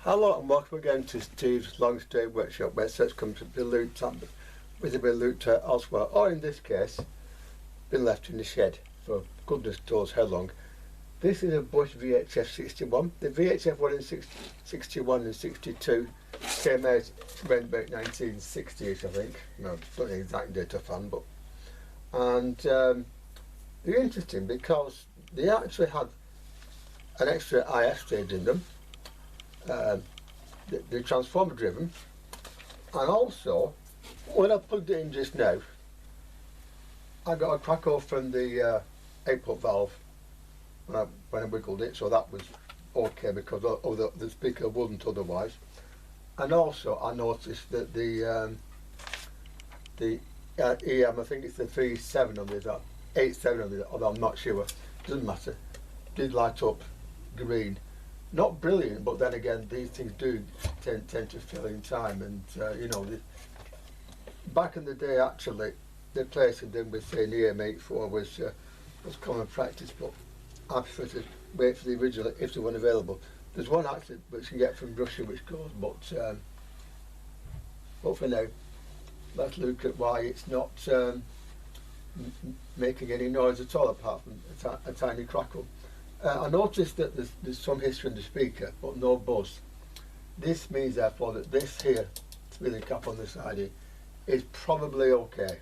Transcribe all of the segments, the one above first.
Hello and welcome again to Steve's Long Stay Workshop, where sets come to be looked at, with a bit looked at elsewhere, or in this case, been left in the shed for goodness knows how long. This is a Bush VHF61. The VHF1 in 61 and 62 came out around about 1960ish, I think. No, it's not the exact date of fan, but. And they're interesting because they actually had an extra IF stage in them. They're transformer driven, and also when I plugged it in just now, I got a crackle from the output valve when I wiggled it, so that was okay because the speaker wouldn't otherwise. And also I noticed that the EM, I think it's the 3.7 on this, 8.7 on this, although I'm not sure, doesn't matter, did light up green. Not brilliant, but then again, these things do tend to fill in time, and you know, back in the day, actually, the placing them with say an EM84 was common practice, but I prefer to wait for the original if the one available. There's one actually which you can get from Russia which goes, but for now, let's look at why it's not making any noise at all, apart from a tiny crackle. I noticed that there's some history in the speaker, but no buzz. This means therefore that this here, spinning cap on the side here, is probably okay.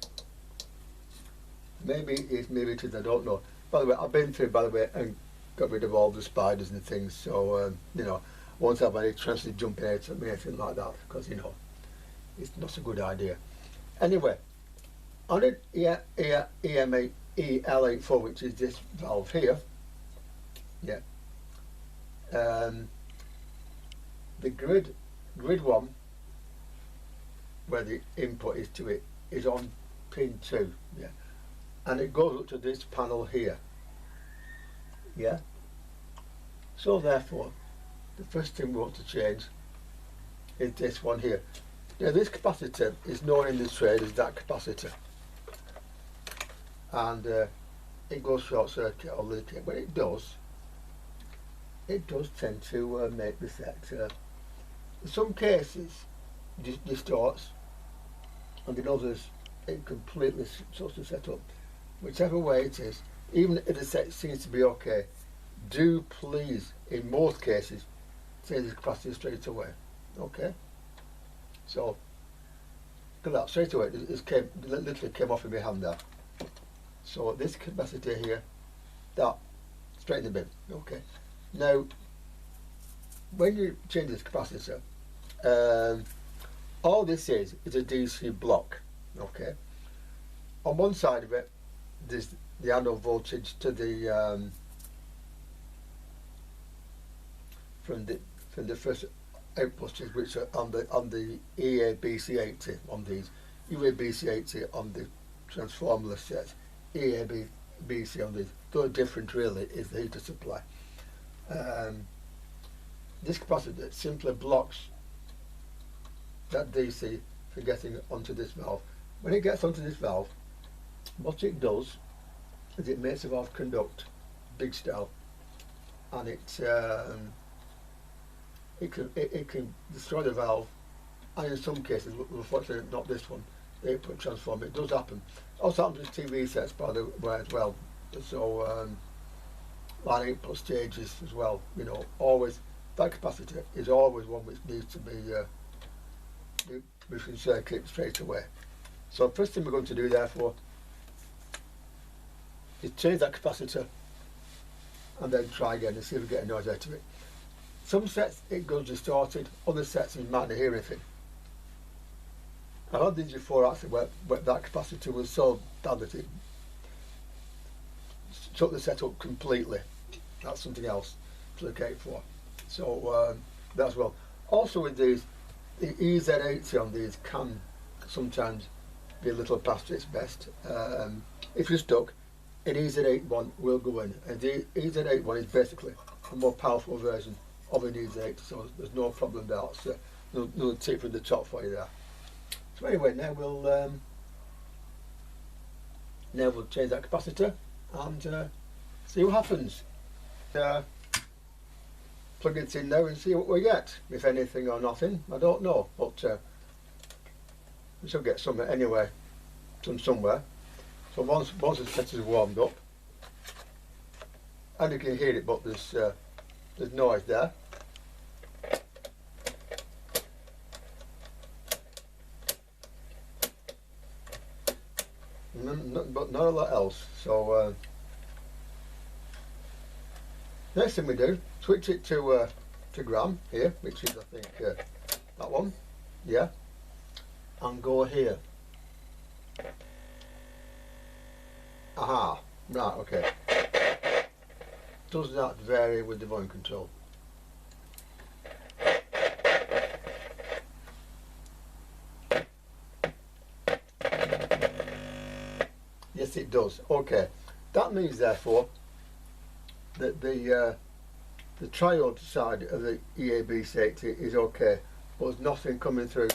Maybe it is, I don't know. By the way, I've been through, and got rid of all the spiders and things, so you know, I won't have any chances jumping out at me, anything like that, because you know, it's not a good idea. Anyway, on it, EL84, which is this valve here. Yeah. The grid one, where the input is to it, is on pin 2. Yeah. And it goes up to this panel here. Yeah. So therefore, the first thing we want to change is this one here. Now this capacitor is known in the trade as that capacitor, and it goes short circuit or leaking. When it does tend to make the set, in some cases, distorts, and in others it completely sorts of set up. Whichever way it is, even if the set seems to be okay, do please, in most cases, change the capacitor straight away. Okay? So, look at that, straight away, it literally came off in my hand there. So this capacitor here, that, straight in the bin. Okay. Now, when you change this capacitor, all this is a DC block. Okay. On one side of it, there's the anode voltage to the from the first output, which are on the EABC80 on these, EABC80 on the transformer sets, EABC on these. Though different really is the heater supply. This capacitor simply blocks that DC from getting onto this valve. When it gets onto this valve, what it does is it makes the valve conduct, big style, and it can destroy the valve, and in some cases, unfortunately not this one, the output transformer, it does happen. It also happens with TV sets, by the way, as well. So line output stages as well, you know, always, that capacitor is always one which needs to be moving circuit straight away. So first thing we're going to do therefore is change that capacitor and then try again and see if we get a noise out of it. Some sets it goes distorted, other sets you might not hear anything. I've had these before actually where that capacitor was so bad that it took the setup completely. That's something else to look out for. So that's well. Also with these, the EZ80 on these can sometimes be a little past its best. If you're stuck, an EZ81 will go in, and the EZ81 is basically a more powerful version of an EZ80, so there's no problem there. It's no tip from the top for you there. So anyway, now we'll change that capacitor and see what happens. plug it in now and see what we get, if anything or nothing. I don't know, but we shall get something anyway from somewhere. So once the set is warmed up, and you can hear it, but there's noise there. But not a lot else. So next thing we do, switch it to gram here, which is I think that one, yeah, and go here. Aha, right, okay. Does that vary with the volume control? Yes, it does. Okay, that means therefore that the triode side of the EAB60 is okay, but there's nothing coming through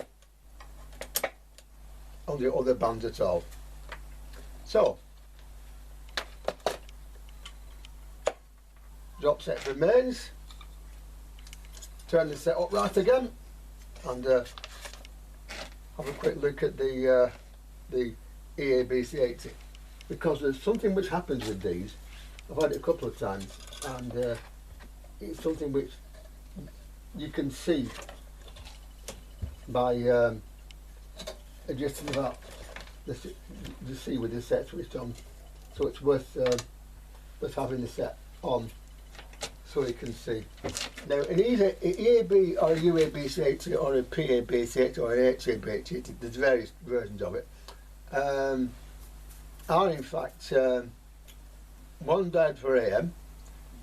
on the other bands at all. So drop set remains. Turn the set up right again, and have a quick look at the EAB60, because there's something which happens with these. I've had it a couple of times, and it's something which you can see by adjusting that the see with the set switched on. So it's worth having the set on so you can see. Now in either an EAB or a UAB60 or a PAB60 or an HAB60, there's various versions of it, are in fact one diode for AM,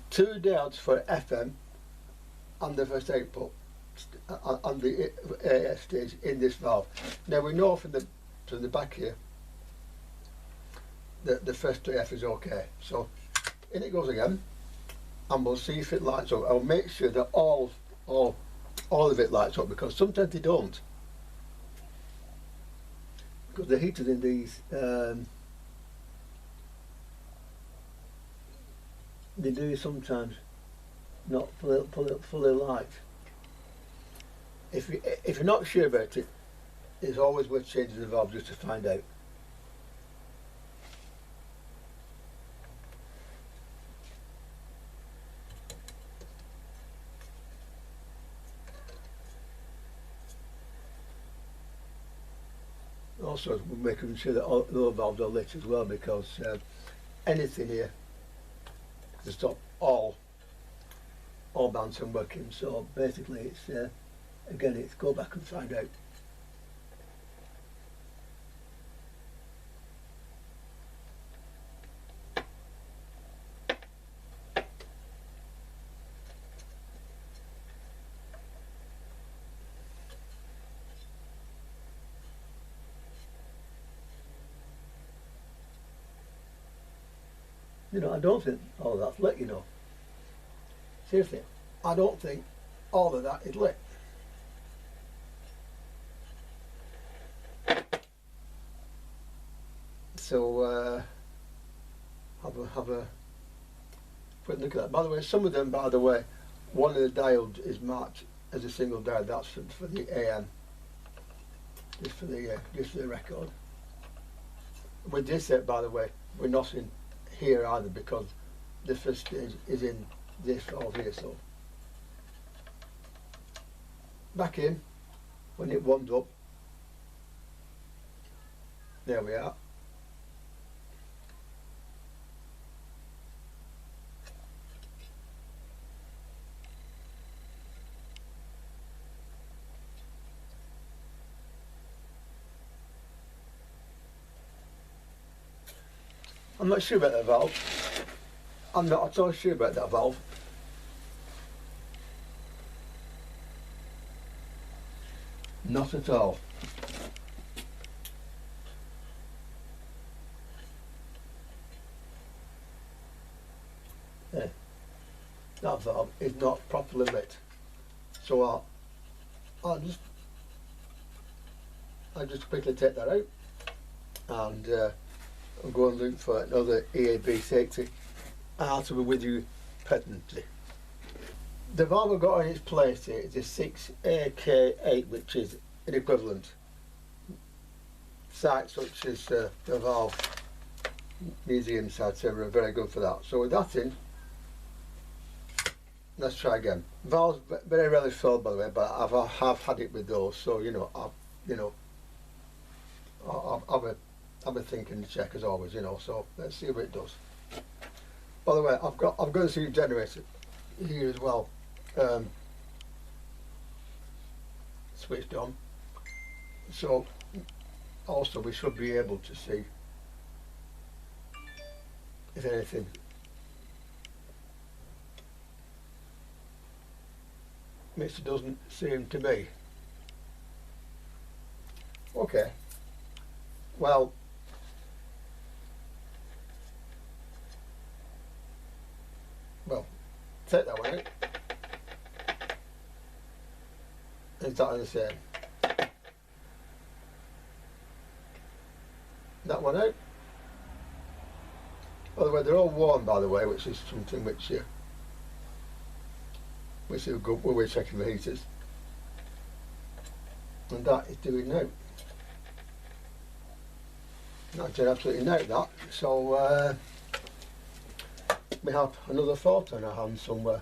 two diodes for FM, and the first output on the AF stage in this valve. Now we know from the back here that the first AF is okay. So in it goes again, and we'll see if it lights up. I'll make sure that all of it lights up, because sometimes they don't, because the heaters in these they do sometimes not fully light. If you're not sure about it, it's always worth changing the valve just to find out. Also, we're making sure that all the valves are lit as well, because anything here to stop all bands from working. So basically it's again, it's go back and find out. You know, I don't think all of that's lit, you know. Seriously, I don't think all of that is lit. So have a quick look at that. By the way, some of them, by the way, one of the diodes is marked as a single diode. That's for the AM, just for the record. With this set, by the way, we're not in here either, because the first stage is in this valve here. So back in when it warms up. There we are. I'm not sure about that valve. I'm not at all sure about that valve. Not at all. Yeah. That valve is not properly lit. So I'll just quickly take that out, and I'll go and look for another EAB60, and I'll be with you presently. The valve I've got in its place here is a 6AK8, which is an equivalent. Sites such as the valve museum sites are very good for that. So with that in, let's try again. Valves very rarely fail, by the way, but I have had it with those. So I'll have a thinking check as always. So let's see what it does. By the way, I've got a series generator here as well, switched on. So also we should be able to see if anything which it doesn't seem to be. Okay, well, take that one out. Exactly the same. That one out. By the way, they're all warm, by the way, which is something which is good when we're checking the heaters. And that is doing now. That's doing absolutely now, that. So we have another fault on our hands somewhere.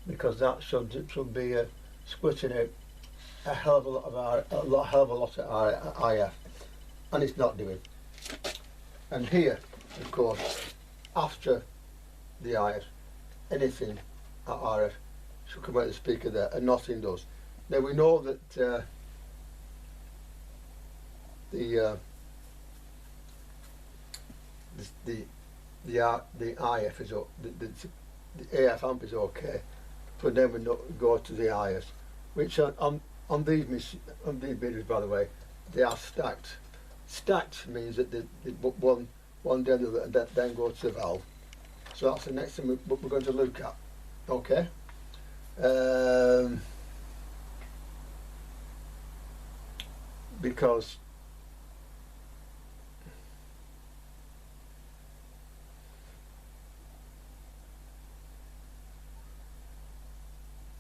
Because that should be splitting out a hell of a lot of our IF, and it's not doing. And here, of course, after the IF, anything at RF should come out of the speaker there, and nothing does. Now we know that the IF is the AF amp is okay, but then we go to the IS, which on these meters, by the way, they are stacked. Stacked means that one down the other, and then go to the valve. So that's the next thing we're going to look at. Okay. Because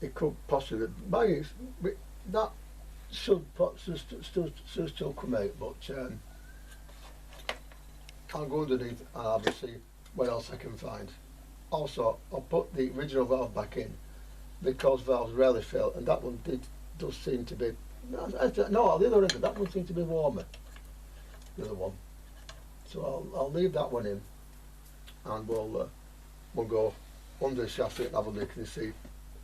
it could possibly, that should still come out, but I'll go underneath and I'll see what else I can find. Also, I'll put the original valve back in because valves rarely fail, and that one does seem to be, no, the other end, that one seems to be warmer, the other one. So I'll leave that one in, and we'll go under the chassis and have a look and see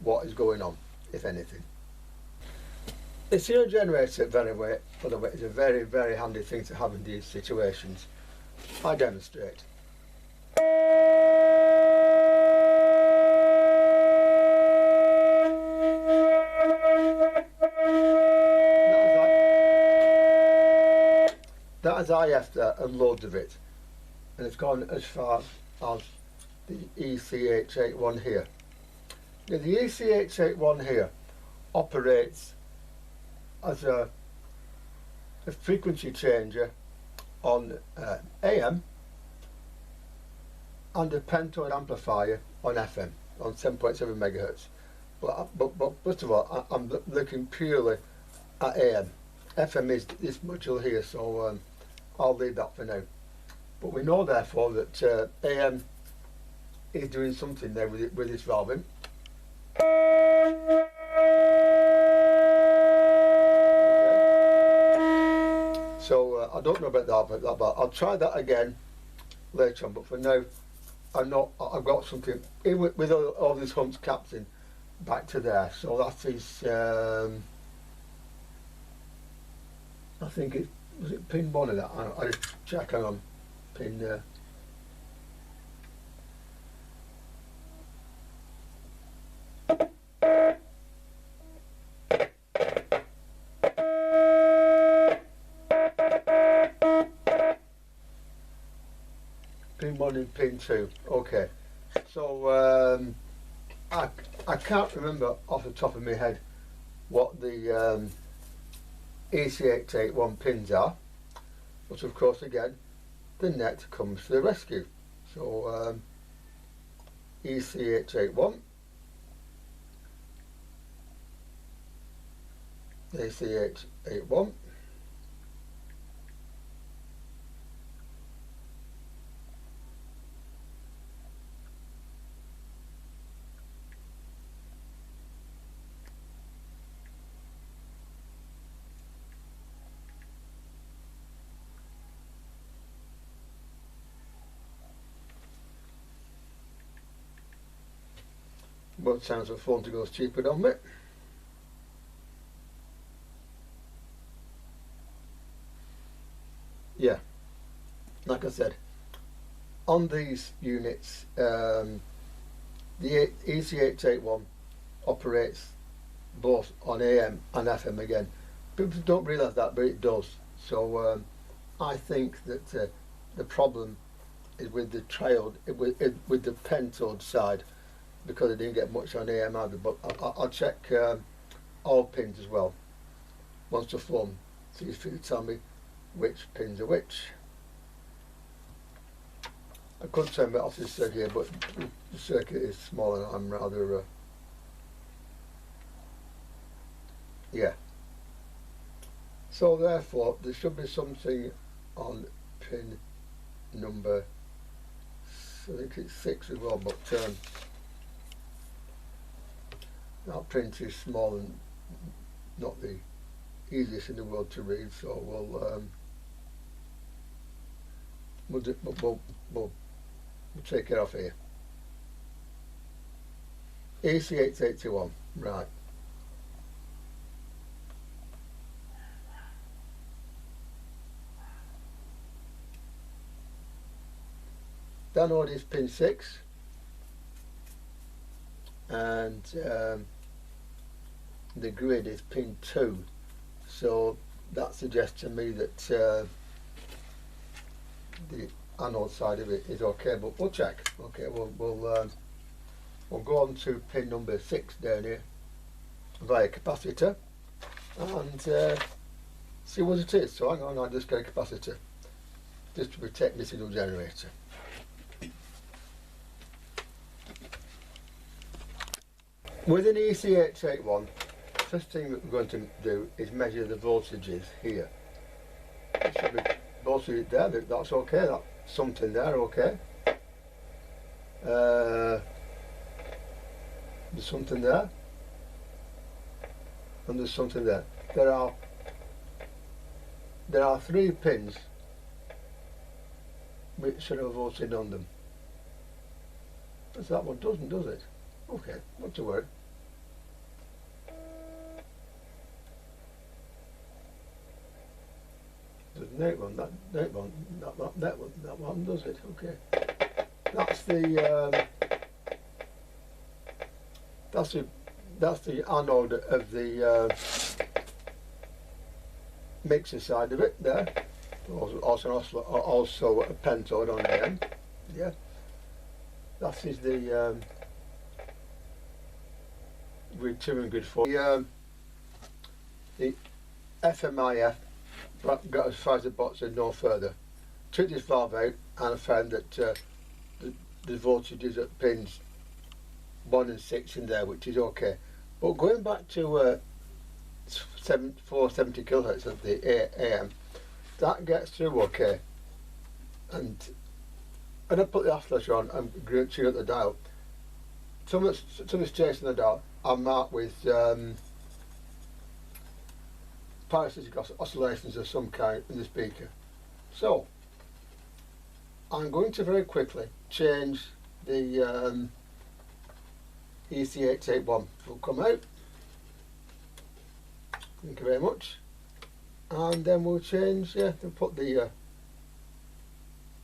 what is going on, if anything. The serial generator, by the way, is a very, very handy thing to have in these situations. I demonstrate. That is IF there, and loads of it, and it's gone as far as the ECH61 here. Now the ECH61 here operates as a frequency changer on AM and a pentode amplifier on FM on 7.7 megahertz. But first of all, I'm looking purely at AM. FM is this module here, so I'll leave that for now. But we know therefore that AM is doing something there with this valve in. Okay. So I don't know about that, but I'll try that again later on. But for now, I've got something in with all these humps capped in back to there. So that is, I think was it pin 1 of that? I just check on pin. Pin 1 and pin 2. Okay. So I can't remember off the top of my head what the EC881 pins are, but of course again the net comes to the rescue. So EC881, EC881, but sounds of fun to go stupid on me. Yeah, like I said, on these units, the EC881 operates both on AM and FM again. People don't realise that, but it does. So I think that the problem is with the triode, with the pentode side, because I didn't get much on AM either. But I'll check all pins as well once they're formed, so you can tell me which pins are which. I couldn't tell me off this circuit here, but the circuit is small and I'm rather yeah. So therefore there should be something on pin number, I think it's 6 as well, but that print is small and not the easiest in the world to read, so we'll take it off here. EC881, right. Download is pin 6, and the grid is pin 2, so that suggests to me that the anode side of it is okay, but we'll check. Okay, we'll go on to pin number 6 down here via capacitor and see what it is. So hang on, I'll just get a capacitor just to protect the signal generator. With an EC881, first thing that we're going to do is measure the voltages here. It should be voltage there, that's okay, that's something there, okay. There's something there, and there's something there. There are 3 pins which should have voltage on them. That one doesn't, does it? Okay, not to worry. There's that one, that one does it. Okay, that's the anode of the mixer side of it there. Also a pentode on the end. Yeah, that is the grid 2 and grid 4. The FMIF got as far as the box and no further. Took this valve out and I found that the voltage is at pins 1 and 6 in there, which is okay. But going back to 470 kilohertz of the AM, that gets through okay. And when I put the oscillator on and tune up the dial, some of the stations on the dial are marked with parasitic oscillations of some kind in the speaker. So I'm going to very quickly change the EC881. Will come out. Thank you very much. And then we'll change, we'll put the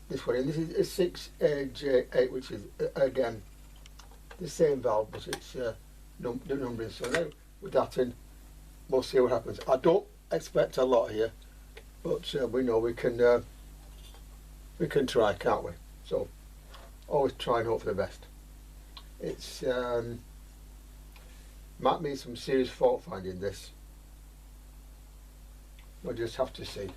this one in. This is a 6AJ8, which is again the same valve, but it's the numbering. So now with that in, we'll see what happens. I don't expect a lot here, but we know we can try, can't we? So always try and hope for the best. It's Might mean some serious fault finding this. We'll just have to see.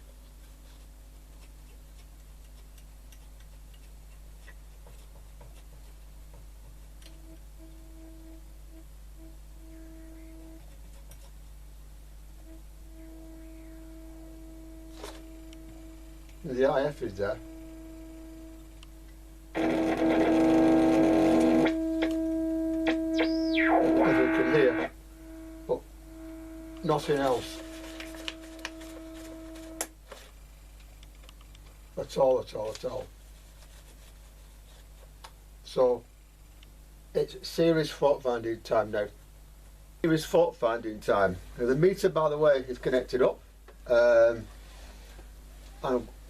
The IF is there. As you can hear, but nothing else. At all. So it's serious fault finding time now. Serious fault finding time. Now the meter, by the way, is connected up.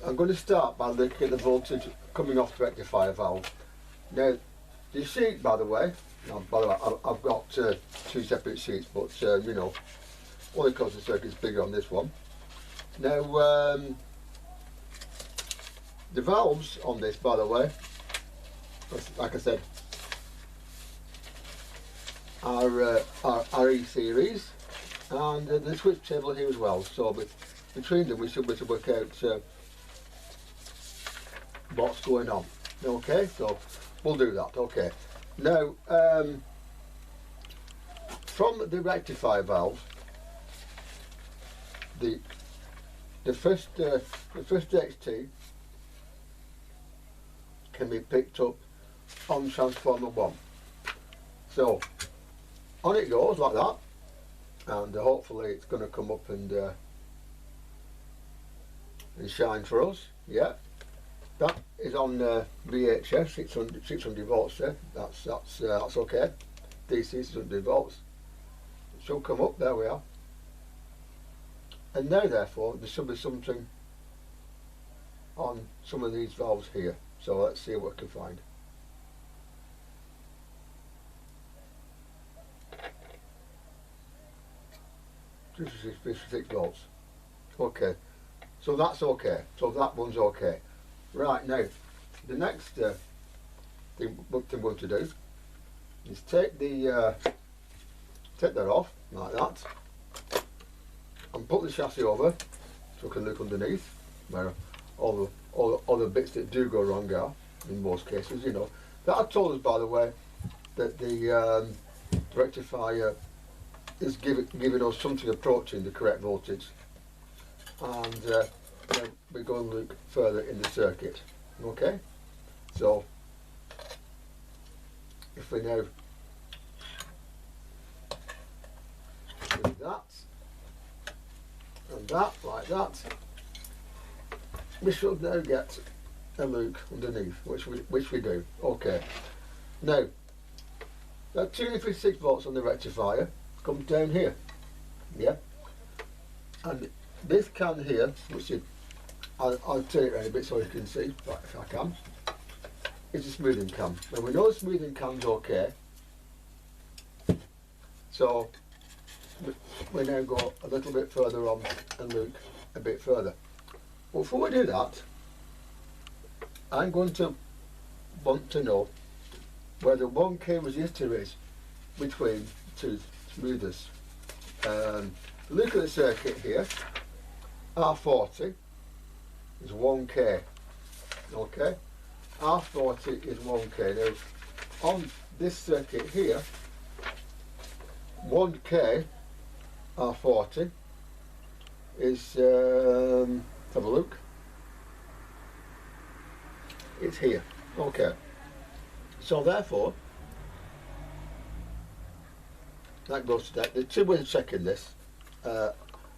I'm going to start by looking at the voltage coming off the rectifier valve. Now, the sheet, by the way, I've got two separate sheets, but you know, only because the circuit's bigger on this one. Now, the valves on this, by the way, like I said, are E series, and the switch table here as well. So between them, we should be able to work out what's going on. Okay, so we'll do that. Okay. Now, from the rectifier valve, the first XT can be picked up on transformer 1. So on it goes like that, and hopefully it's going to come up and shine for us. Yeah, that is on VHF 600 volts there. That's okay. DC 600 volts. It should come up. There we are. And now, therefore, there should be something on some of these valves here. So let's see what we can find. This is 56 volts. Okay. So that's okay. So that one's okay. Right, now, the next thing we're going to do is take that off like that, and put the chassis over so we can look underneath where all the bits that do go wrong are, in most cases, you know. That had told us, by the way, that the rectifier is giving us something approaching the correct voltage, and then we go and look further in the circuit. Okay, so if we now do that and that like that, we should now get a look underneath, which we do. Okay, now that 256 volts on the rectifier comes down here, yeah, and this can here, which is, I'll turn it around a bit so you can see, if I can, is a smoothing cam. Now we know the smoothing cam's okay, so we now go a little bit further on and look a bit further. But before we do that, I'm going to want to know where the 1K resistor is between two smoothers. Look at the circuit here. R40 is 1K. Okay, R40 is 1K. Now on this circuit here, 1K R40 is have a look. It's here. Okay. So therefore, that goes to that. The two ways of checking this.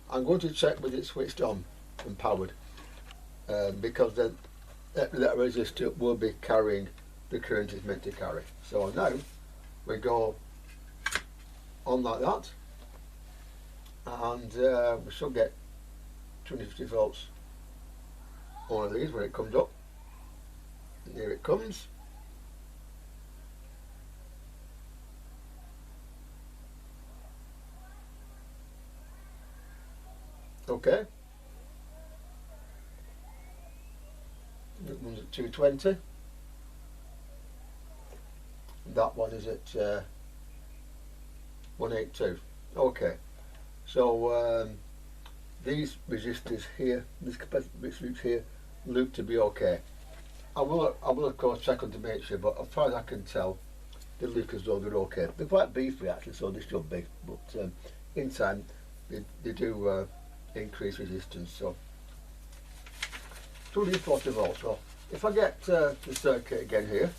I'm going to check with it switched on and powered, because then that resistor will be carrying the current it's meant to carry. So now we go on like that, and we should get 250 volts on one of these when it comes up. And here it comes. Okay. That one's at 220. That one is at 182. Okay, so these resistors here, this capacitor loops here, look to be okay. I will of course check on to make sure, but as far as I can tell, they look as though they're okay. They're quite beefy actually, so they should be, but in time they do increase resistance. So 240 volts. Well, if I get the circuit again here,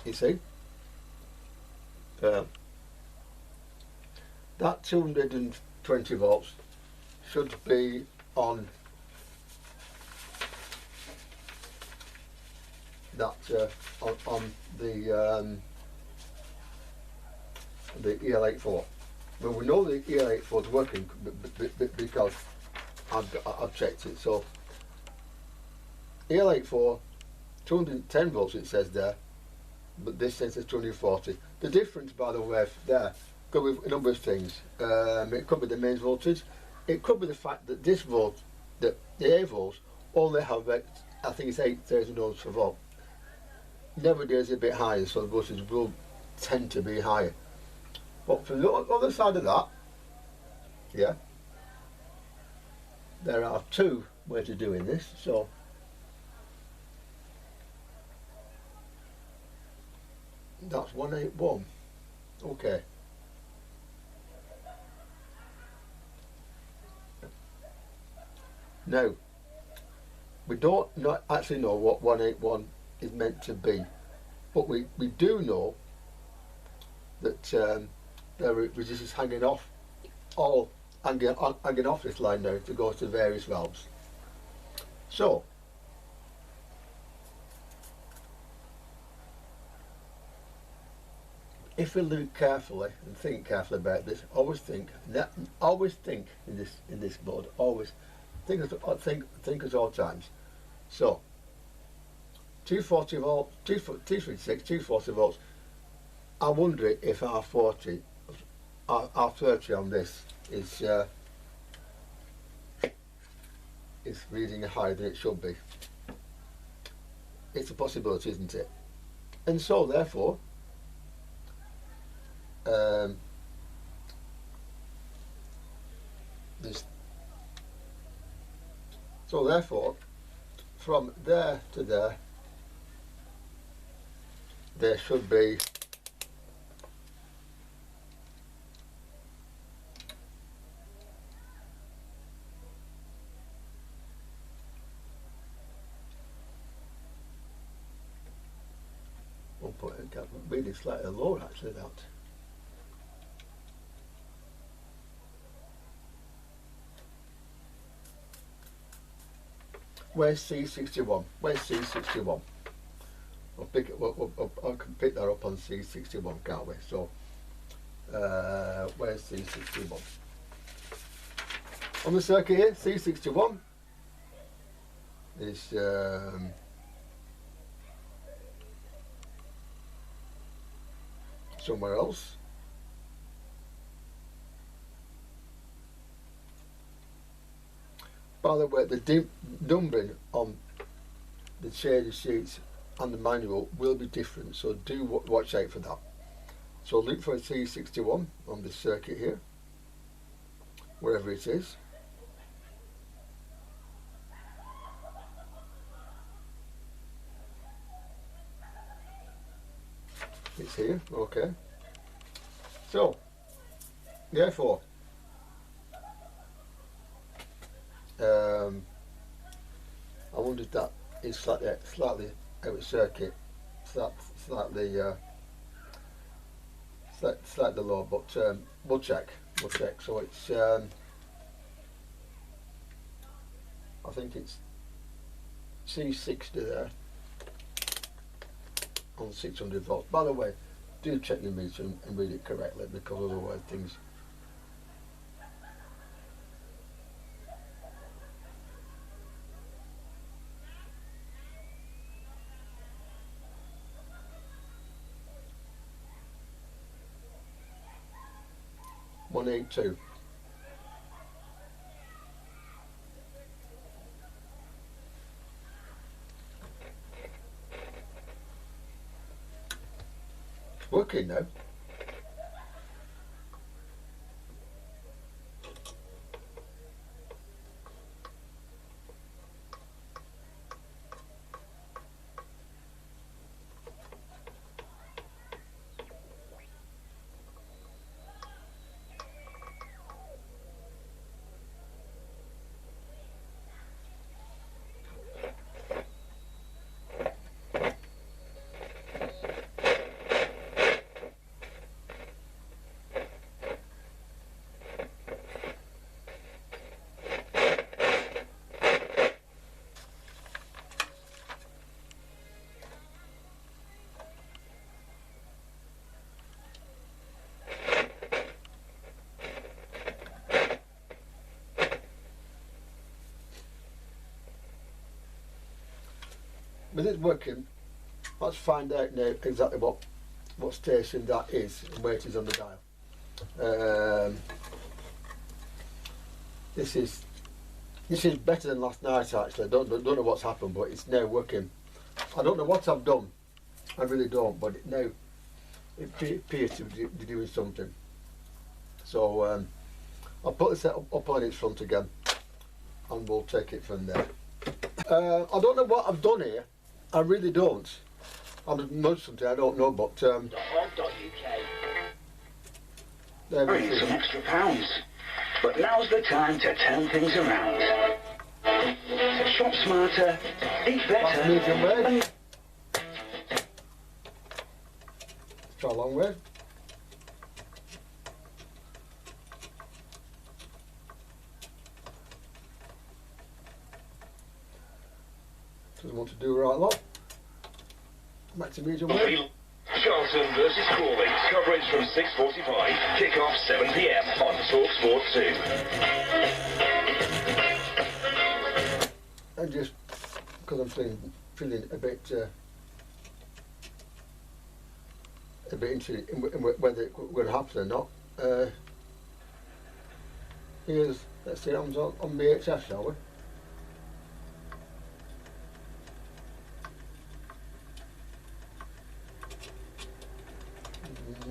you see, that 220 volts should be on that on the EL84. Well, we know the EL84 is working because I've checked it. So EL84 210 volts it says there, but this says it's 240. The difference, by the way, there could be a number of things. It could be the mains voltage. It could be the fact that this volt, the A volts, only have, I think it's 8,000 ohms per volt. Nowadays it's a bit higher, so the voltage will tend to be higher. But from the other side of that, yeah, there are two ways of doing this. So that's 181. Okay. Now, we don't actually know what 181 is meant to be, but we do know that there are resistors hanging off, hanging off this line now to go to various valves. So, if we look carefully and think carefully about this, always think in this board, always think at all times. So 240 volts, 236, 240 volts. I wonder if R40, R30 on this is reading higher than it should be. It's a possibility, isn't it? And so therefore, from there to there, there should be really slightly lower actually that. Where's C61? Where's C61? I can pick that up on C61, can't we? So where's C61? On the circuit here, C61 is somewhere else. By the way, the numbering on the shaded sheets and the manual will be different, so do watch out for that. So look for a C61 on this circuit here, wherever it is. It's here, okay. So, therefore, I wonder if that is slightly out of circuit, slightly low, but we'll check. So it's I think it's C60 there on 600 volts. By the way, do check your meter and read it correctly, because otherwise things. $182. It's working now. with it working, let's find out now exactly what station that is and where it is on the dial. This is better than last night actually. I don't know what's happened, but it's now working. I don't know what I've done, I really don't, but now it appears to be doing something. So I'll put this up on its front again and we'll take it from there. I don't know what I've done here, I really don't. I'm not something I don't know, but there Bring some extra pounds. But now's the time to turn things around. So shop smarter, eat better. Medium way. Try a long way. Doesn't want to do a right lot. Back to medium way. Charlton versus Crawley. Coverage from 6:45. Kick-off 7 p.m. on TalkSport 2. And just because I'm feeling a bit into whether it's going to happen or not. Let's see, I'm on VHF, shall we?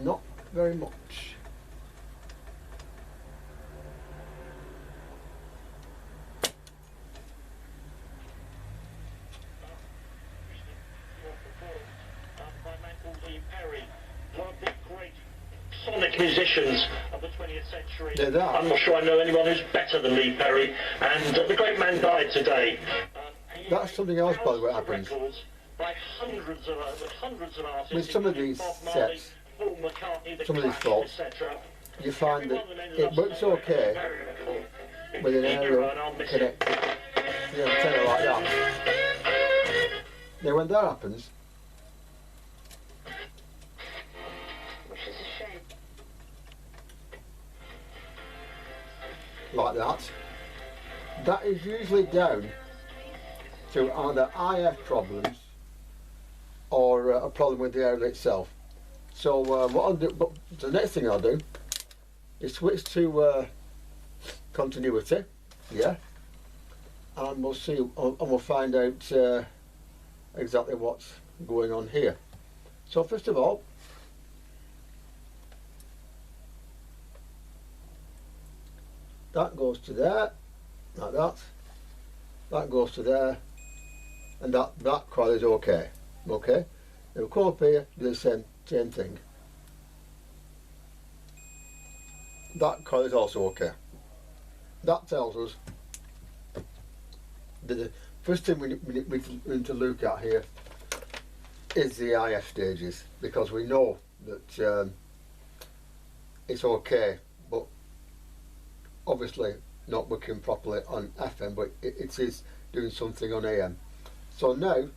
Not very much. Sonic musicians of the 20th century. I'm not sure I know anyone who's better than Lee Perry, and the great man died today. That's something else, by the way, happens. By hundreds of artists. With some of these sets, some of these faults, you find that it works okay with an aerial connected, antenna like that. Now when that happens, like that is usually down to either IF problems or a problem with the aerial itself. So what I'll do, but the next thing I'll do is switch to continuity, yeah, and we'll see, and we'll find out exactly what's going on here. So first of all, that goes to there, like that. That goes to there, and that coil is okay. Okay. Now we'll come up here, do the same thing. That coil is also okay. That tells us that the first thing we need to look at here is the IF stages, because we know that it's okay, but obviously not working properly on FM, but it is doing something on AM. So now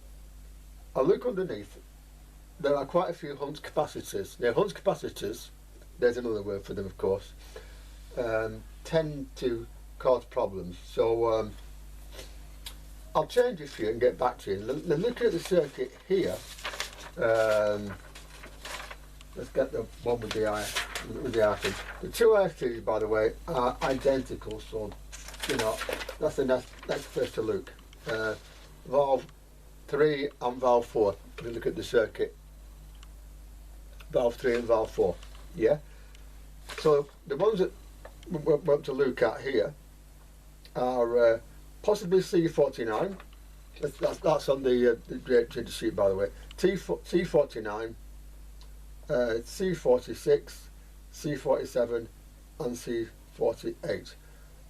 I look underneath. There are quite a few Hunt capacitors. Now Hunt capacitors, there's another word for them of course, tend to cause problems. So I'll change this for you and get back to you. Looking at the circuit here, let's get the one with the items. The two IFs, by the way, are identical, so you know that's the next place to look. Valve 3 and valve 4. If you look at the circuit, valve 3 and valve 4. Yeah. So the ones that we want to look at here are possibly C49. That's on the data sheet, by the way. C49, C46, C47, and C48.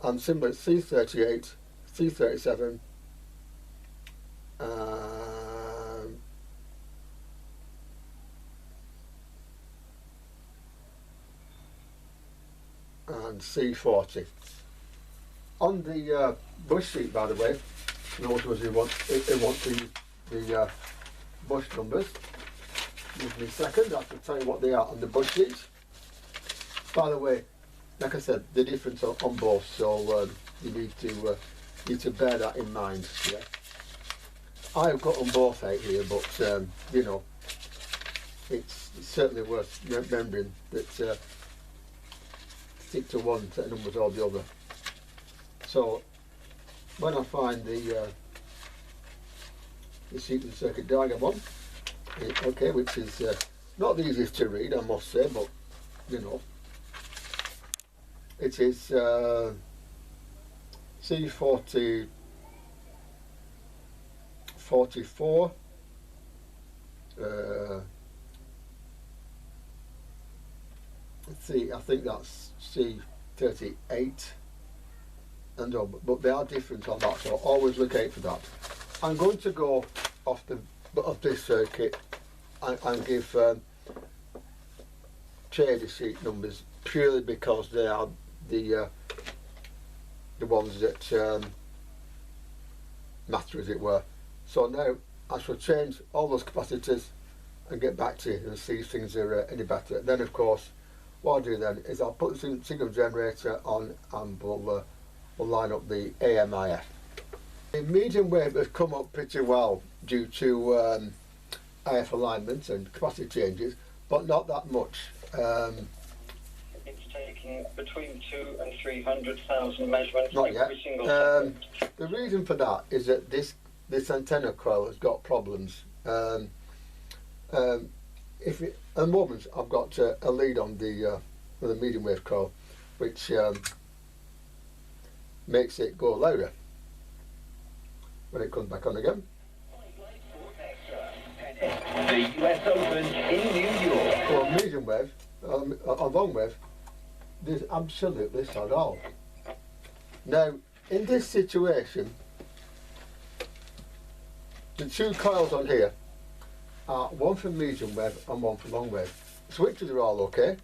And similar C38, C37, and C40. On the bush sheet, by the way, those who want the bush numbers. Give me a second, I have to tell you what they are on the bush sheet. By the way, like I said, they're different on both, so you need to bear that in mind. Yeah. I've got them both out here, but you know, it's certainly worth remembering that stick to one set of numbers or the other. So when I find the sequence circuit diagram one, okay, which is not the easiest to read, I must say, but you know, it is C40 44 let's see, I think that's C38 and all, but they are different on that, so always look out for that. I'm going to go off this circuit and give trader sheet numbers purely because they are the ones that matter, as it were. So now I shall change all those capacitors and get back to you and see if things are any better. Then of course what I'll do then is I'll put the signal generator on and we'll line up the AMIF. The medium wave has come up pretty well due to IF alignment and capacity changes, but not that much. It's taking between 200,000 and 300,000 measurements Not every yet. single second. The reason for that is that this antenna coil has got problems. At the moment I've got a lead on the medium wave coil, which makes it go louder when it comes back on again. The US Open in New York. For medium wave, a long wave, there's absolutely sod all. Now, in this situation, the two coils on here are one for medium wave and one for long wave. Switches are all okay,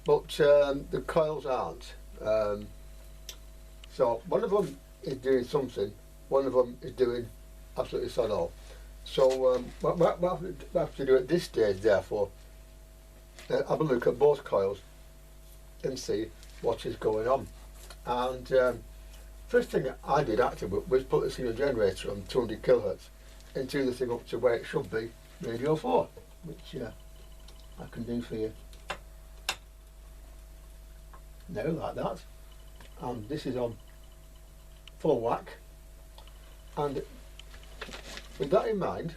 but the coils aren't. So one of them is doing something, one of them is doing absolutely sod all. So what we have to do at this stage, therefore, have a look at both coils and see what is going on. And first thing I did actually was put the signal generator on 200 kilohertz and tune the thing up to where it should be, radio 4, which I can do for you now, like that. And this is on full whack, and with that in mind,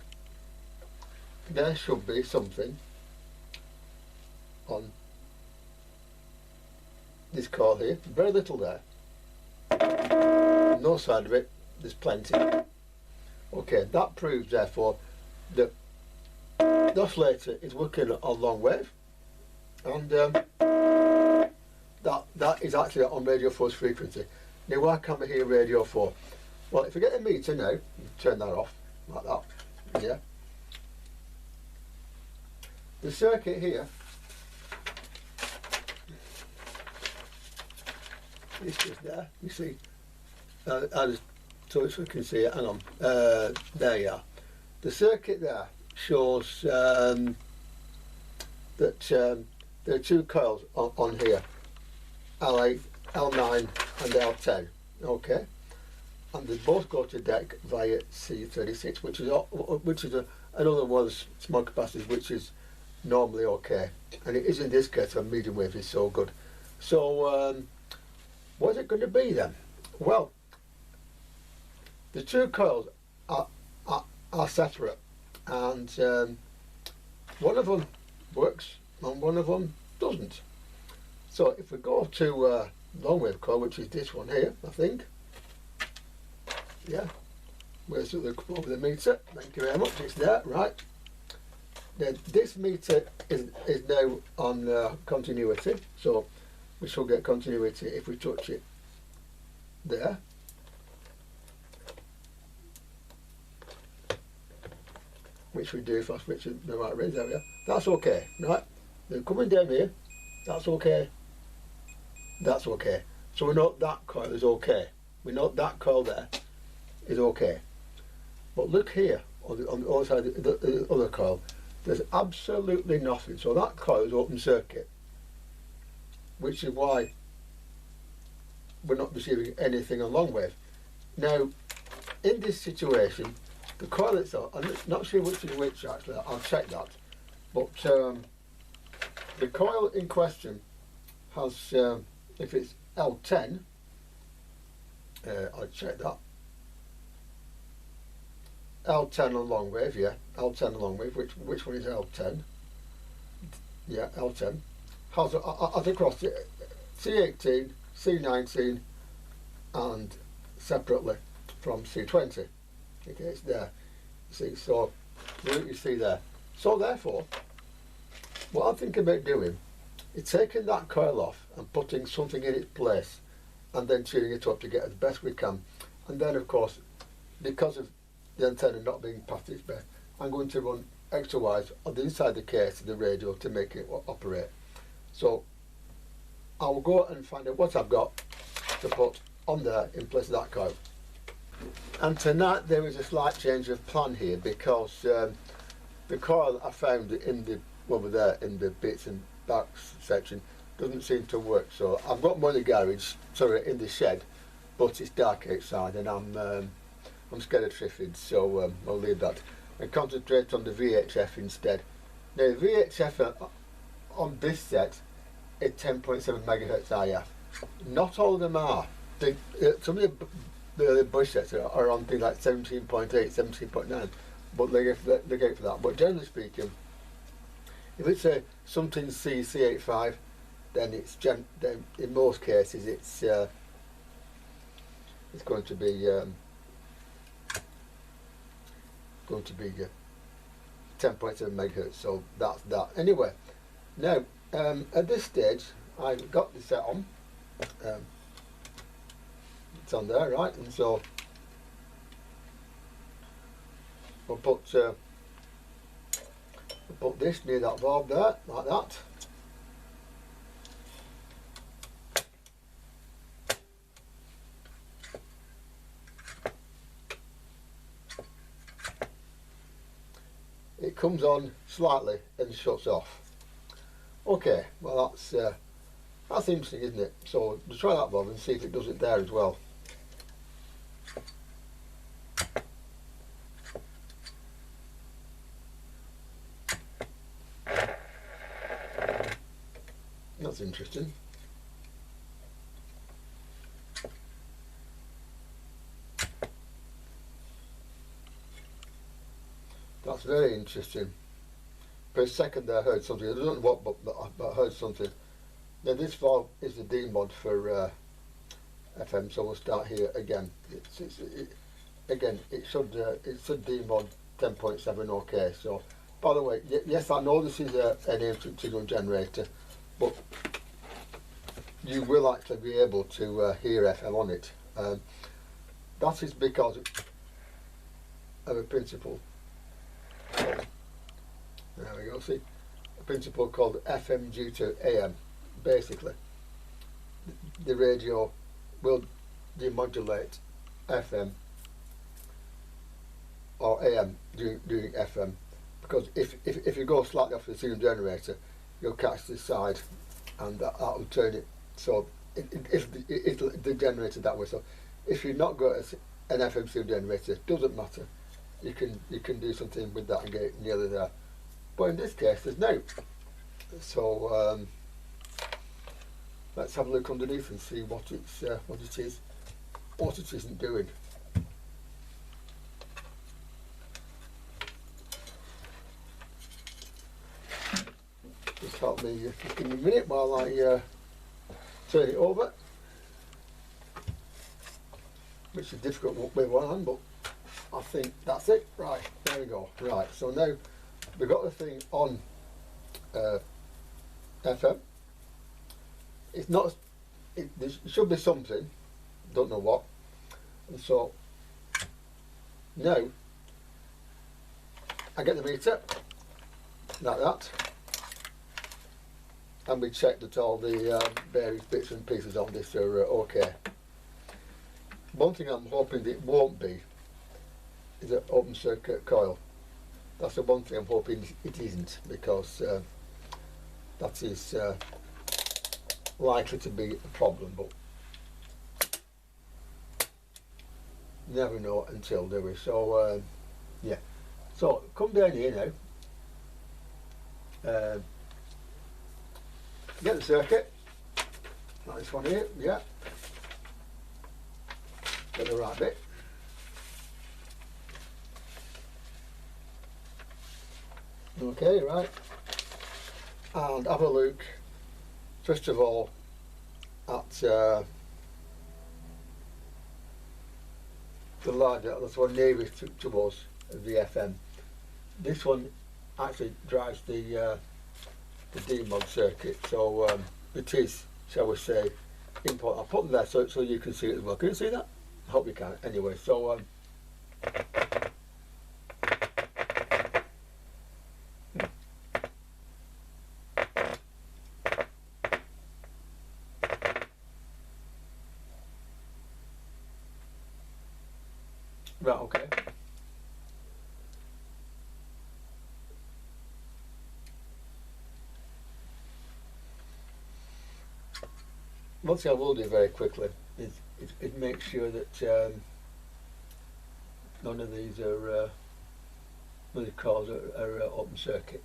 there should be something on this coil here, very little there, no side of it, there's plenty. Okay, that proves therefore that the oscillator is working on long wave, and that is actually on radio 4's frequency. Now why can't we hear radio 4? Well, if we get a meter now, turn that off like that, yeah. The circuit here, it's just there, you see. I'll just so we can see it, hang on, there you are. The circuit there shows that there are two coils on here, L8, L9 and L10, okay, and they both go to deck via C36, which is another one of the small capacitors which is normally okay, and it is in this case when medium wave is so good. So what's it going to be then? Well, the two coils are separate, and one of them works and one of them doesn't. So if we go to long wave coil, which is this one here, I think, yeah, where's the over the meter? Thank you very much. It's there, right? Now this meter is now on continuity, so we shall get continuity if we touch it there. Which we do if I switch the right range. There we are. That's okay, right? They're coming down here. That's okay. That's okay. So we know that coil is okay. We know that coil there is okay. But look here on the other side of the other coil. There's absolutely nothing. So that coil is open circuit, which is why we're not receiving anything on long wave. Now, in this situation, the coil itself, I'm not sure which is which actually, I'll check that. But the coil in question has, if it's L10, I'll check that. L10 on long wave, yeah, L10 on long wave, which one is L10? Yeah, L10. Has across it C18, C19 and separately from C20. Okay, it's there. You see, so you see there. So therefore, what I'm thinking about doing is taking that coil off and putting something in its place and then tuning it up to get as best we can. And then of course, because of the antenna not being past its best, I'm going to run extra wires on the inside the case of the radio to make it operate. So I will go and find out what I've got to put on there in place of that coil. And tonight there is a slight change of plan here because the coil I found in the over there in the bits and backs section doesn't seem to work. So I've got one in the garage, sorry, in the shed, but it's dark outside and I'm scared of triffid, so I'll leave that and concentrate on the VHF instead. Now the VHF on this set is 10.7 megahertz IF. Not all of them are. Some of the Bush sets are on things like 17.8, 17.9, but they go for that. But generally speaking, if it's something C85, then it's then in most cases it's going to be 10.7 megahertz. So that's that. Anyway, now at this stage I've got the set on. It's on there, right? And so we'll put this near that valve there, like that. It comes on slightly and shuts off. Okay, well that's interesting, isn't it? So we'll try that valve and see if it does it there as well. That's interesting. That's very interesting. For a second there I heard something, I don't know what, but I heard something. Now this valve is the D mod for FM, so we'll start here again. Again, it should D mod 10.7, okay. So, by the way, yes, I know this is an infant signal generator, but you will actually be able to hear FM on it. That is because of a principle. There we go, see, a principle called FM due to AM. Basically, the radio will demodulate FM or AM during FM, because if you go slightly off the signal generator, you'll catch this side, and that will turn it. So it's generated that way. So if you've not got an FM signal generator, doesn't matter. You can do something with that and get it nearly there. But in this case, there's no. So let's have a look underneath and see what it isn't doing. Just help me, just give me a minute while I turn it over, which is difficult with one hand, but I think that's it. Right, there we go. Right, so now we've got the thing on FM. It's not, there should be something, don't know what. And so now I get the meter like that, and we check that all the various bits and pieces on this are okay. One thing I'm hoping it won't be is an open circuit coil. That's the one thing I'm hoping it isn't, because that is likely to be a problem, but never know until, do we? So Yeah. So come down here now. Get the circuit. Like this one here. Yeah. Get the right bit. Okay, right. And have a look, first of all, at the larger, that's one nearest to us, the FM. This one actually drives the demod circuit, so it is, shall we say, important. I'll put them there so you can see it as well. Can you see that? I hope you can. Anyway, so right, okay. One thing I will do very quickly is make sure that none of these are none of the coils are open circuit.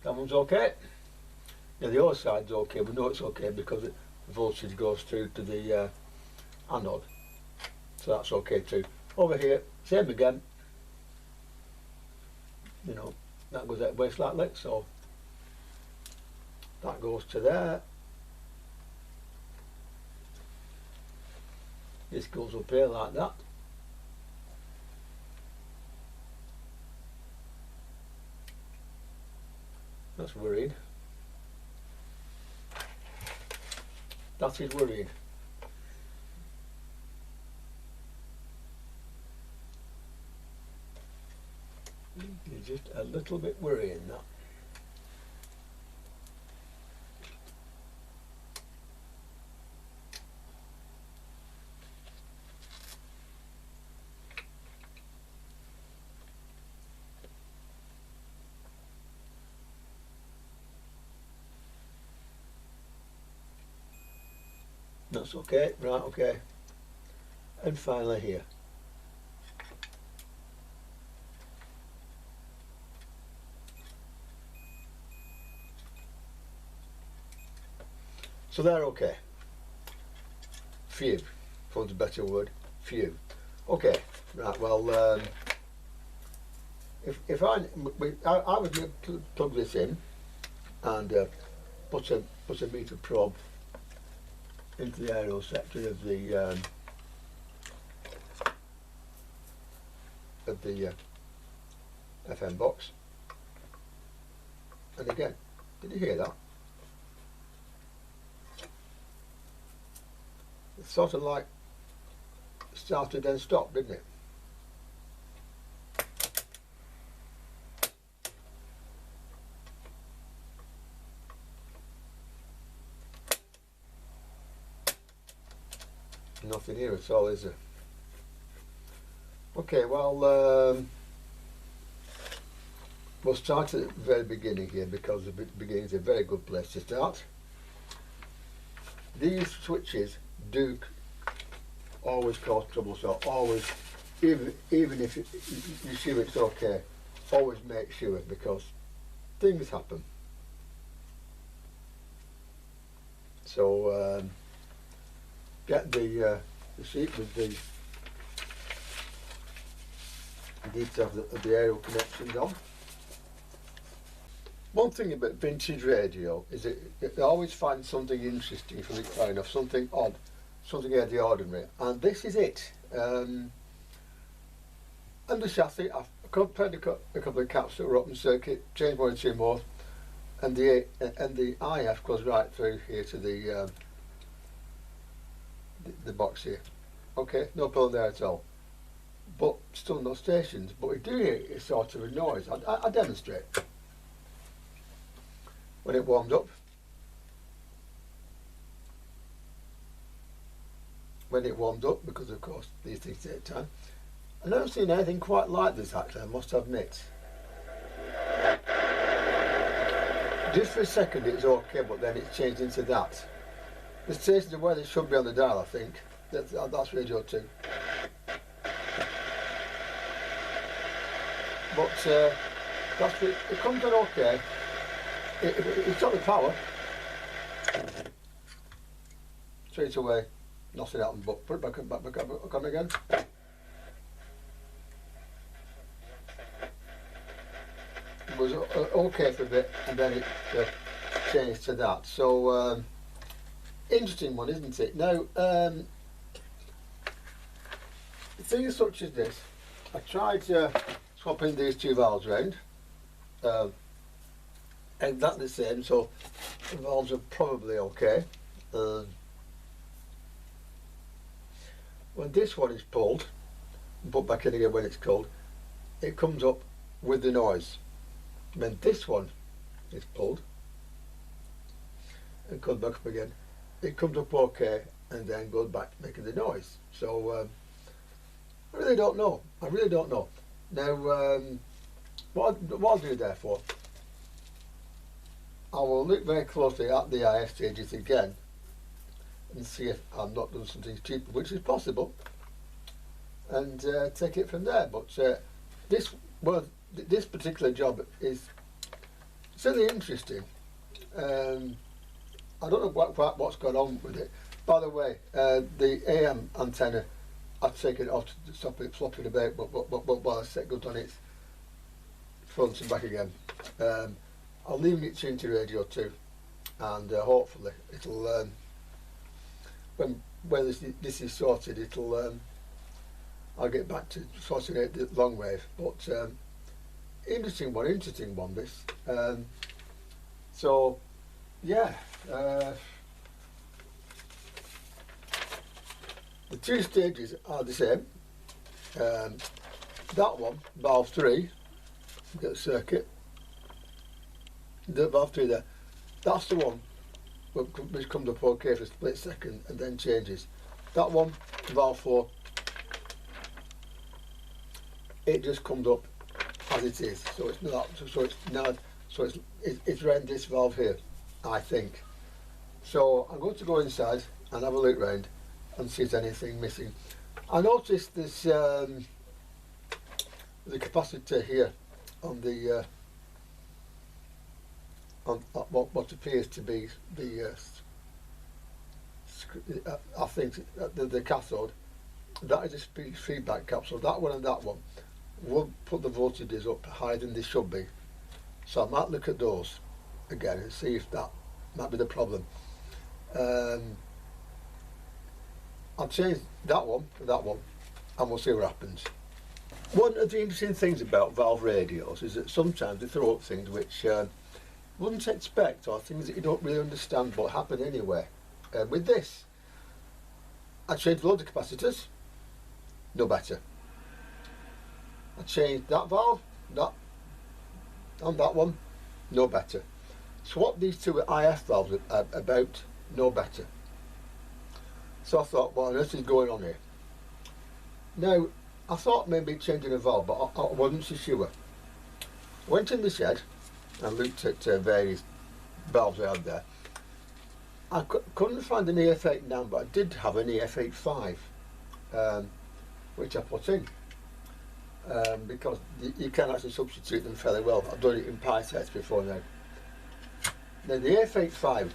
That one's okay. Now the other side's okay. We know it's okay because the voltage goes through to the anode, so that's okay too. Over here, same again. You know, that goes that way slightly, so that goes to there. This goes up here like that. That's worrying. That is worrying. It's just a little bit worrying, that. That's okay, right, okay. And finally here. So they're okay. Few, for want of a better word, few. Okay, right, well, if I would plug this in and put a meter probe into the aerial section of the FM box. And again, did you hear that? It sort of like started and stopped, didn't it? Nothing here at all, is there? Okay, well, we'll start at the very beginning here because the beginning is a very good place to start. These switches do always cause trouble, so always, even if you're sure it's okay, always make sure, because things happen. So get the sheet with the details of the aerial connections on. One thing about vintage radio is that you always find something interesting from it, fair enough, something odd, something out of the ordinary, and this is it. And the chassis, I've compared a couple of caps that were open circuit, changed one or two more, and the IF goes right through here to the box here. Okay, no problem there at all. But still no stations. But we do hear a sort of a noise. I demonstrate. When it warmed up. When it warmed up, because of course these things take time. I've never seen anything quite like this actually, I must admit. Just for a second it's okay, but then it's changed into that. The stations are where they should be on the dial, I think. That's radio 2. But that's it. It comes on okay. It's got the power. Straight away, nothing happened. But put it back on again. It was okay for a bit, and then it changed to that. So interesting one, isn't it? Now, things such as this, I tried swapping these 2 valves round. Exactly the same, so the valves are probably okay. When this one is pulled and put back in again when it's cold, it comes up with the noise. When this one is pulled and comes back up again, it comes up okay and then goes back making the noise. So I really don't know. Now what I'll do therefore, I will look very closely at the IF stages again and see if I'm not doing something stupid, which is possible, and take it from there. But this particular job is certainly interesting. I don't know what's going on with it. By the way, the AM antenna, I've taken it off to stop it flopping about, but while I set good on its front and back again. I'll leave it tuned to radio 2, and hopefully it'll when this is sorted, it'll I'll get back to sorting out the long wave. But interesting one this. So yeah, the 2 stages are the same. That one, valve 3, get the circuit. The valve 3 there, that's the one which comes up okay for a split second and then changes. That one, valve 4, it just comes up as it is. So it's not. It's around this valve here, I think. So I'm going to go inside and have a look round and see if there's anything missing. I noticed this the capacitor here on the on what appears to be the I think the cathode. That is a speed feedback capsule. That one and that one will put the voltages up higher than they should be. So I might look at those again and see if that might be the problem. I'll change that one to that one and we'll see what happens. One of the interesting things about valve radios is that sometimes they throw up things which you wouldn't expect, or things that you don't really understand but happen anyway. With this, I changed loads of capacitors, no better. I changed that valve, that, and that one, no better. Swap these 2 IF valves about, no better. So I thought, well, this is going on here. Now, I thought maybe changing a valve, but I wasn't so sure. Went in the shed and looked at various valves I had there. I couldn't find an EF89, but I did have an EF85, which I put in. Because you can actually substitute them fairly well. I've done it in pi sets before now. Now the EF85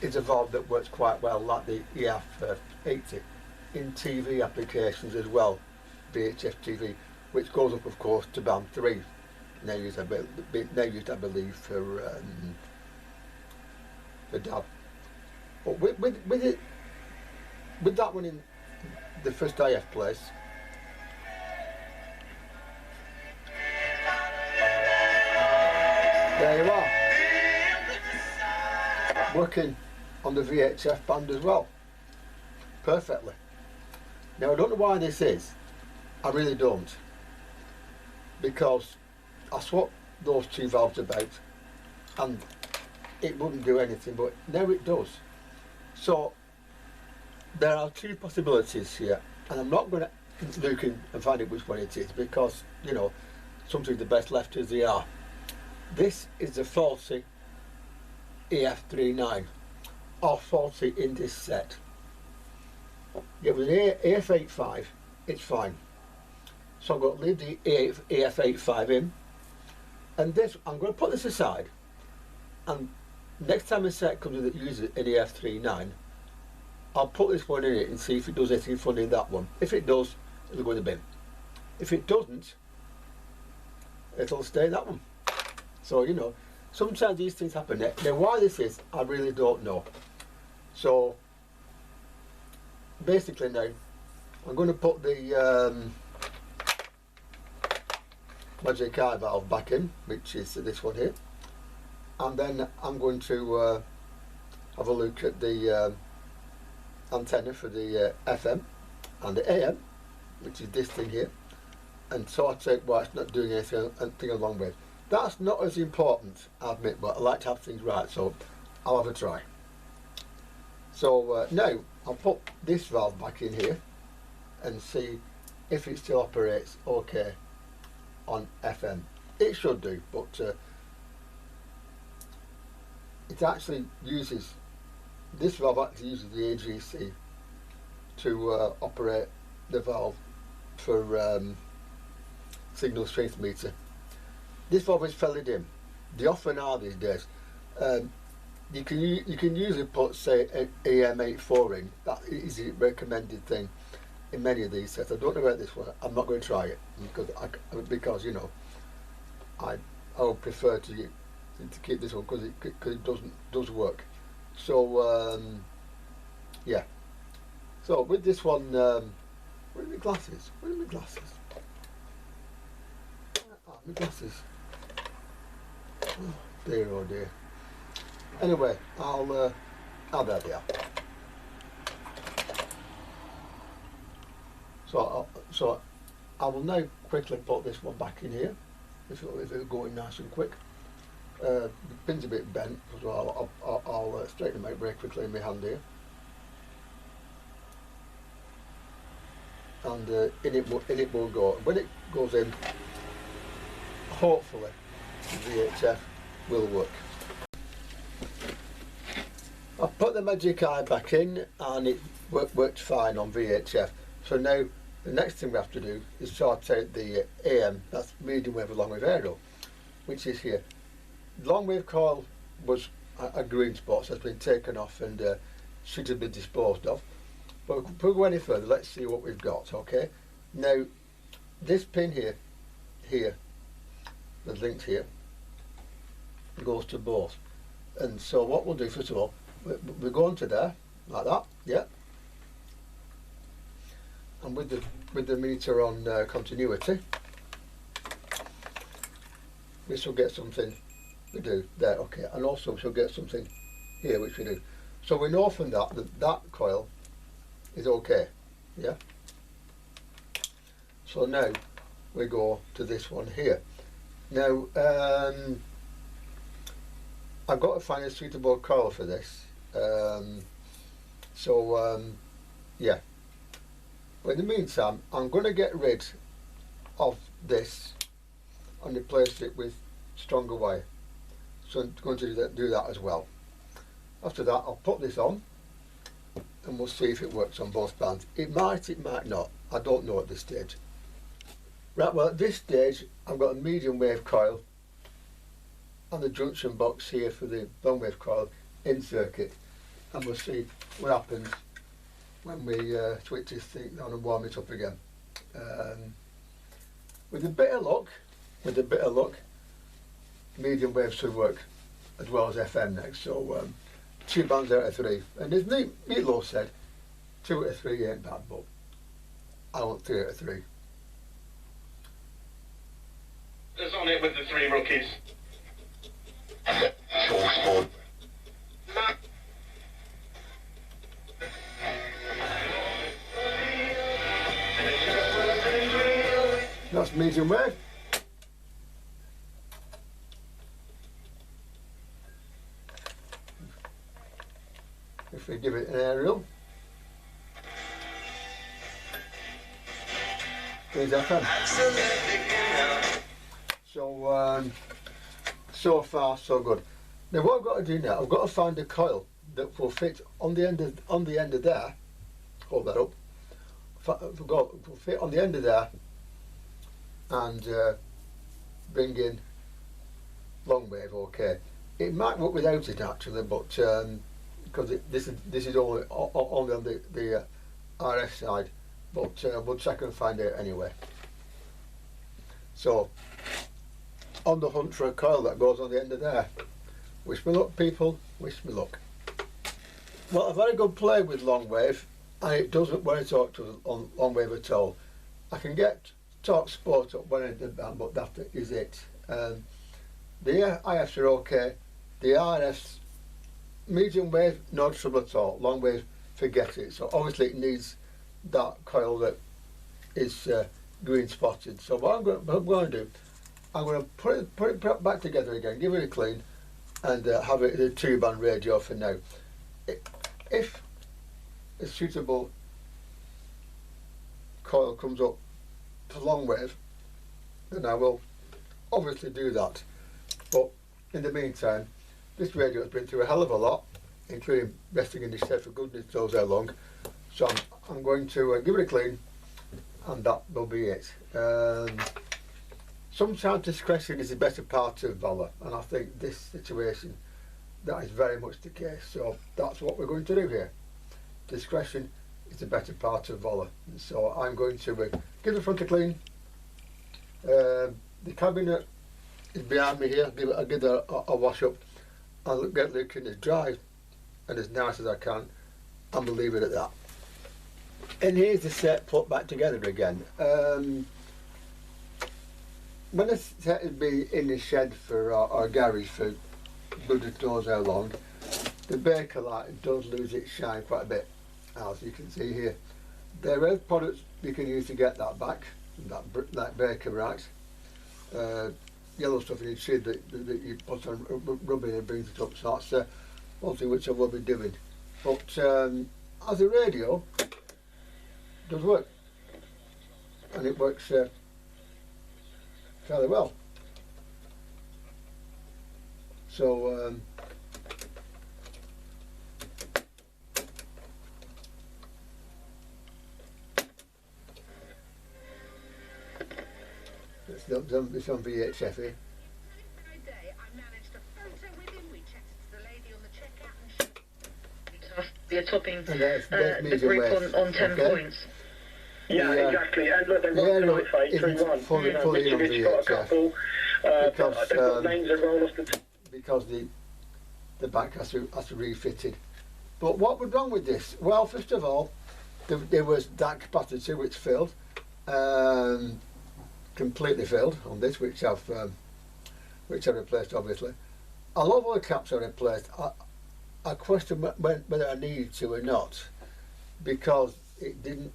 is a valve that works quite well, like the EF80, in TV applications as well, VHF TV, which goes up of course to band 3, now used I believe for DAB. But with that one in the first IF place, there you are, working on the VHF band as well, perfectly. Now I don't know why this is, I really don't, because I swapped those 2 valves about and it wouldn't do anything, but now it does. So there are 2 possibilities here, and I'm not going to look in and find out which one it is, because you know, something's the best left as they are. This is a faulty EF39 or faulty in this set. Get with the AF85, it's fine. So I'm going to leave the AF85 in, and this, I'm going to put this aside, and next time a set comes that uses an EF39, I'll put this one in it and see if it does anything funny in that one. If it does, it'll go in the bin. If it doesn't, it'll stay in that one. So, you know, sometimes these things happen. Now why this is, I really don't know. So basically now, I'm going to put the magic eye valve back in, which is this one here, and then I'm going to have a look at the antenna for the FM and the AM, which is this thing here, and sort out why it's not doing anything along with. That's not as important, I admit, but I like to have things right, so I'll have a try. So now I'll put this valve back in here and see if it still operates okay on FM. It should do, but it actually uses, this valve actually uses the AGC to operate the valve for signal strength meter. This valve is fairly dim. They often are these days. You can usually put, say, an AM84 in. That is a recommended thing in many of these sets. I don't know about this one. I'm not going to try it because you know, I would prefer to keep this one because it does work. So yeah. So with this one, where are my glasses? Where are my glasses? My glasses. Oh dear, oh dear. Anyway, there they are. So I will now quickly put this one back in here. If it'll go in nice and quick. The pin's a bit bent, so I'll straighten them out very quickly in my hand here. And in it will go. When it goes in, hopefully the VHF will work. I've put the magic eye back in and it worked fine on VHF. So now the next thing we have to do is sort out the AM, that's medium wave and long wave aerial, which is here. Long wave coil was a green spot, so it's been taken off and should have been disposed of. But before we go any further, let's see what we've got, okay? Now, this pin here, the linked here, goes to both. And so what we'll do, first of all, we'll go into there, like that, yeah. And with the meter on continuity, we shall get something, we do, there, okay. And also we shall get something here, which we do. So we know from that that coil is okay, yeah. So now we go to this one here. Now I've got to find a suitable coil for this. Yeah. But in the meantime, I'm going to get rid of this and replace it with stronger wire. So I'm going to do that as well. After that, I'll put this on and we'll see if it works on both bands. It might not. I don't know at this stage. Right, well at this stage, I've got a medium wave coil and the junction box here for the long wave coil in circuit. And we'll see what happens when we switch this thing on and warm it up again. With a bit of luck, medium wave should work as well as FM next. So 2 bands out of 3. And as Meatloaf said, 2 out of 3 ain't bad, but I want 3 out of 3. Who's on it with the 3 rookies? Talksport. That's medium wave. If we give it an aerial, there's FM. So so far so good. Now what I've got to do now, I've got to find a coil that will fit on the end of there. Hold that up. Will fit on the end of there, and bring in long wave. Okay, it might work without it actually, but because this is only on the RF side, but we'll check and find out anyway. So, on the hunt for a coil that goes on the end of there. Wish me luck, people, wish me luck. Well, I've had a good play with long wave, and it doesn't when I talk to on long wave at all. I can get talk sport up when I did that, but that is it. The IFs are okay. The RFs, medium wave, no trouble at all. Long wave, forget it. So obviously it needs that coil that is green spotted. So what I'm going to do, I'm going to put it back together again, give it a clean, and have it in a 2-band radio for now. If a suitable coil comes up for long wave, then I will obviously do that. But in the meantime, this radio has been through a hell of a lot, including resting in the shed for goodness knows how long. So I'm going to give it a clean, and that will be it. Sometimes discretion is the better part of valour, and I think this situation, that is very much the case. So that's what we're going to do here. Discretion is the better part of valour. So I'm going to give the front a clean. The cabinet is behind me here. I'll give that a wash up. I'll get looking as dry and as nice as I can, and we'll leave it at that. And here's the set put back together again. When the set has been in the shed for our garage for goodness knows how long, the baker light does lose its shine quite a bit, as you can see here. There are products you can use to get that back, that baker right. Yellow stuff in your shade that you put on rubbing and brings it up, so that's one thing which I will be doing. But as a radio, it does work, and it works fairly well. So it's on VHF here. You're topping There's the group wave. on 10 points. Yeah, exactly. And look, they've got the knife 831. Fully on Mitsubishi got a couple. because they've got names that roll off the because the back has to be refitted. But what was wrong with this? Well, first of all, there was that capacitor which filled, completely filled on this, which I've replaced obviously. A lot of other caps are replaced. I question whether I needed to or not, because it didn't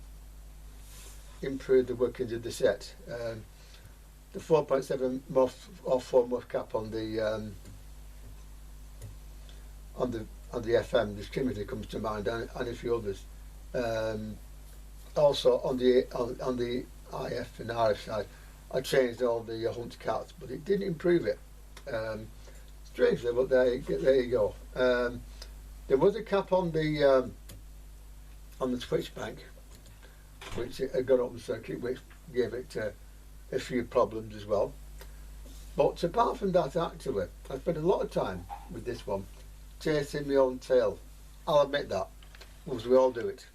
improve the workings of the set. The 4.7 muff or 4 muff cap on the FM distributor comes to mind, and a few others. Also on the IF and RF side, I changed all the hunt caps, but it didn't improve it. Strangely, but there you go. There was a cap on the switch bank, which had got open circuit, which gave it a few problems as well. But apart from that, actually, I spent a lot of time with this one chasing my own tail. I'll admit that, because we all do it.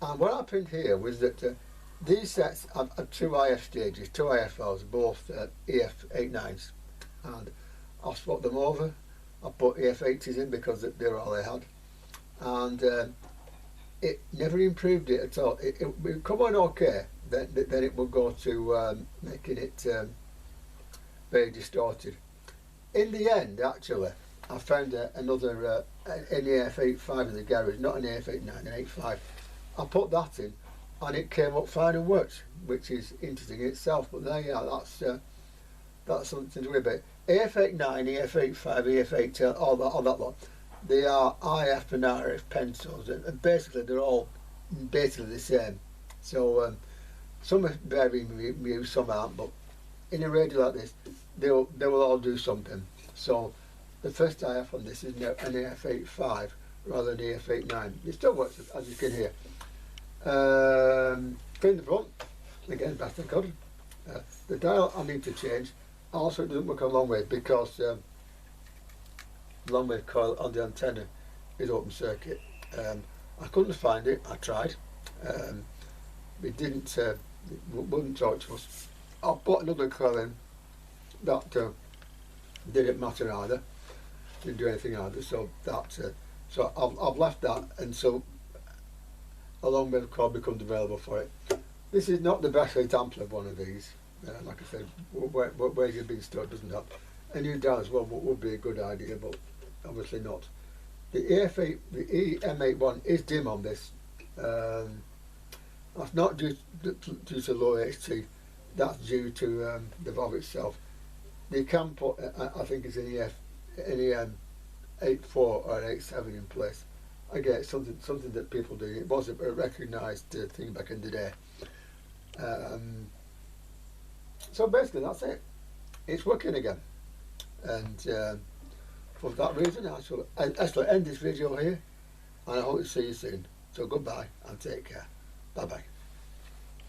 And what happened here was that these sets have 2 IF stages, 2 IFLs, both EF89s, and I swapped them over. I put EF80s in because they're all I had, and it never improved it at all. It would come on okay, then it would go to making it very distorted. In the end, actually, I found another an EF85 in the garage, not an EF89, an 85. I put that in, and it came up fine and worked, which is interesting in itself. But there you are, that's something to worry about. EF89, EF85, EF8, all that lot, they are IF and RF pencils, and basically they're all basically the same. So some are varying use, some aren't, but in a radio like this, they will all do something. So the first IF on this is an EF85 rather than EF89. It still works, as you can hear. Clean the front, again best I could. The dial I need to change. Also, it doesn't work a long way because long wave coil on the antenna is open circuit. I couldn't find it. I tried. It didn't. Wouldn't talk to us. I put another coil in. That didn't matter either. Didn't do anything either. So that's it. So I've left that, and so a long wave coil becomes available for it. This is not the best example of one of these. Like I said, where you've been stored doesn't help. A new dial as well would be a good idea, but obviously not. The EM81 is dim on this. That's not due to low HT. That's due to the valve itself. You can put, I think it's an EM84 or an 87 in place. Again, it's something that people do. It was a recognised thing back in the day. So basically that's it. It's working again, and for that reason I shall end this video here, and I hope to see you soon. So goodbye and take care. Bye bye.